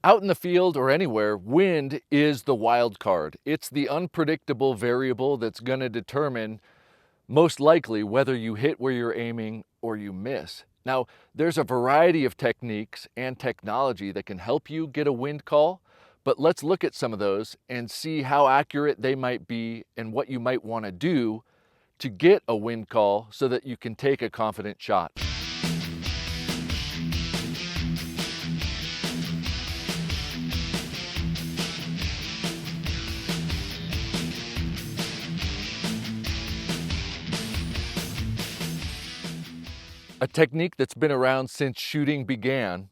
Out in the field or anywhere, wind is the wild card. It's the unpredictable variable that's going to determine most likely whether you hit where you're aiming or you miss. Now, there's a variety of techniques and technology that can help you get a wind call, but let's look at some of those and see how accurate they might be and what you might want to do to get a wind call so that you can take a confident shot. A technique that's been around since shooting began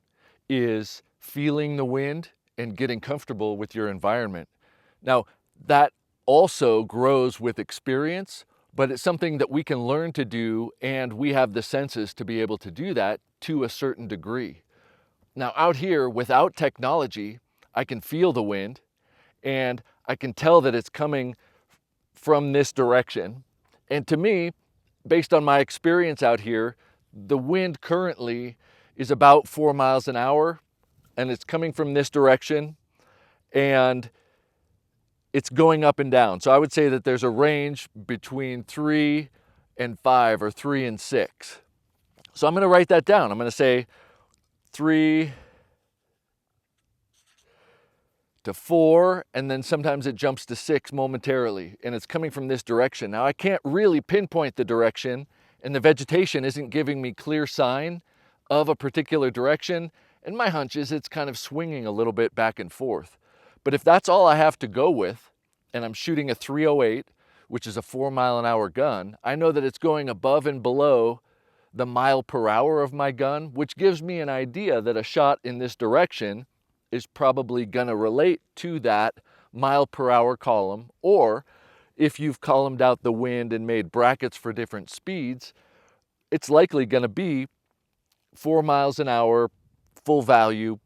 is feeling the wind and getting comfortable with your environment. Now, that also grows with experience, but it's something that we can learn to do, and we have the senses to be able to do that to a certain degree. Now, out here, without technology, I can feel the wind, and I can tell that it's coming from this direction. And to me, based on my experience out here, the wind currently is about 4 miles an hour, and it's coming from this direction, and it's going up and down. So I would say that there's a range between 3 and 5 or 3 and 6. So I'm going to write that down. I'm going to say 3 to 4, and then sometimes it jumps to 6 momentarily, and it's coming from this direction. Now I can't really pinpoint the direction, and the vegetation isn't giving me clear sign of a particular direction, and my hunch is it's kind of swinging a little bit back and forth. But if that's all I have to go with, and I'm shooting a 308, which is a 4 mile an hour gun, I know that it's going above and below the mile per hour of my gun, which gives me an idea that a shot in this direction is probably gonna relate to that mile per hour column, or if you've columned out the wind and made brackets for different speeds, it's likely going to be 4 miles an hour, full value.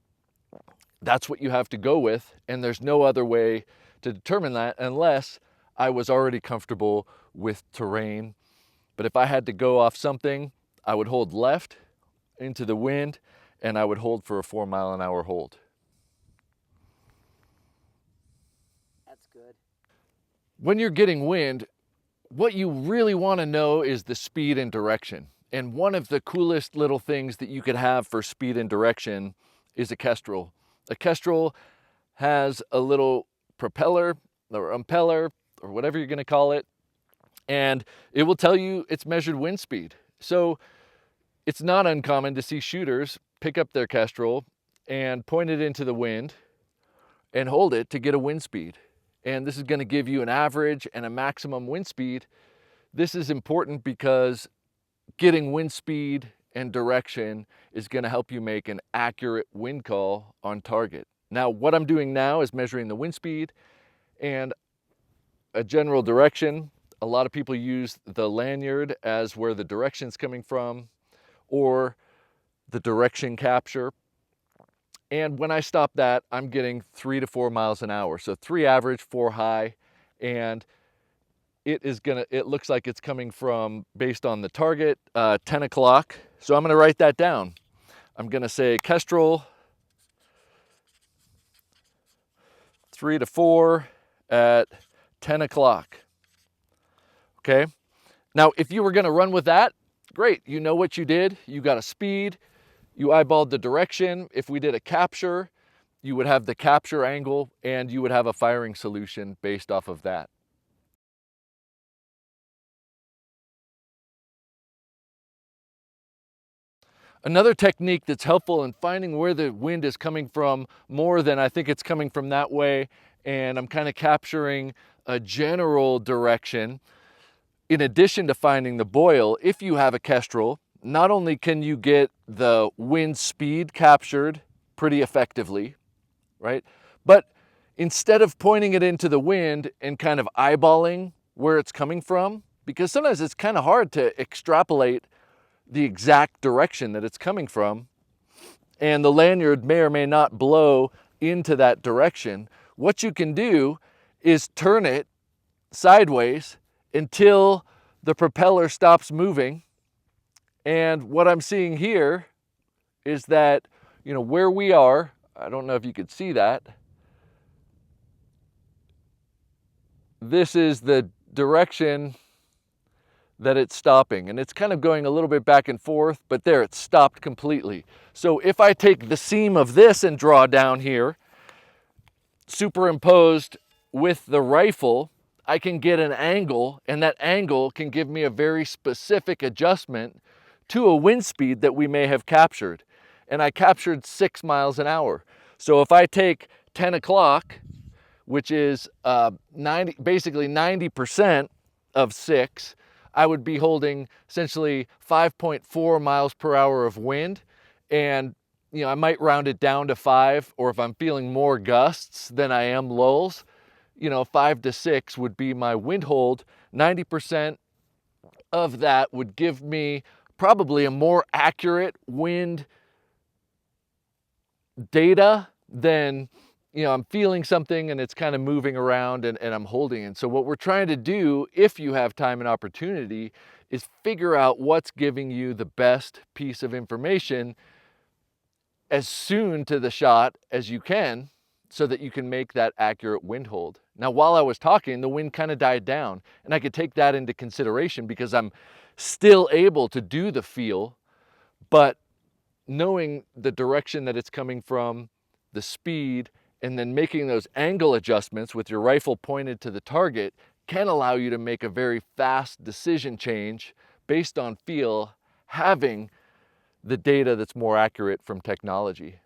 That's what you have to go with, and there's no other way to determine that unless I was already comfortable with terrain. But if I had to go off something, I would hold left into the wind, and I would hold for a 4 mile an hour hold. That's good. When you're getting wind, what you really want to know is the speed and direction. And one of the coolest little things that you could have for speed and direction is a Kestrel. A Kestrel has a little propeller or impeller or whatever you're going to call it, and it will tell you its measured wind speed. So it's not uncommon to see shooters pick up their Kestrel and point it into the wind and hold it to get a wind speed. And this is going to give you an average and a maximum wind speed. This is important because getting wind speed and direction is going to help you make an accurate wind call on target. Now, what I'm doing now is measuring the wind speed and a general direction. A lot of people use the lanyard as where the direction's coming from, or the direction capture. And when I stop that, I'm getting 3 to 4 miles an hour. So 3 average, 4 high, and it looks like it's coming from, based on the target, 10 o'clock. So I'm gonna write that down. I'm gonna say Kestrel, 3 to 4 at 10 o'clock. Okay? Now, if you were gonna run with that, great, you know what you did. You got a speed, you eyeballed the direction. If we did a capture, you would have the capture angle, and you would have a firing solution based off of that. Another technique that's helpful in finding where the wind is coming from more than I think it's coming from that way, and I'm kind of capturing a general direction. In addition to finding the boil, if you have a Kestrel, not only can you get the wind speed captured pretty effectively, right? But instead of pointing it into the wind and kind of eyeballing where it's coming from, because sometimes it's kind of hard to extrapolate the exact direction that it's coming from, and the lanyard may or may not blow into that direction, what you can do is turn it sideways until the propeller stops moving. And what I'm seeing here is that, where we are, I don't know if you could see that. This is the direction that it's stopping, and it's kind of going a little bit back and forth, but there, it's stopped completely. So if I take the seam of this and draw down here, superimposed with the rifle, I can get an angle, and that angle can give me a very specific adjustment to a wind speed that we may have captured. And I captured 6 miles an hour. So if I take 10 o'clock, which is basically 90% of 6, I would be holding essentially 5.4 miles per hour of wind. And I might round it down to 5, or if I'm feeling more gusts than I am lulls, 5 to 6 would be my wind hold. 90% of that would give me probably a more accurate wind data than, I'm feeling something and it's kind of moving around and I'm holding it. So what we're trying to do, if you have time and opportunity, is figure out what's giving you the best piece of information as soon to the shot as you can, so that you can make that accurate wind hold. Now, while I was talking, the wind kind of died down, and I could take that into consideration because I'm still able to do the feel, but knowing the direction that it's coming from, the speed, and then making those angle adjustments with your rifle pointed to the target can allow you to make a very fast decision change based on feel, having the data that's more accurate from technology.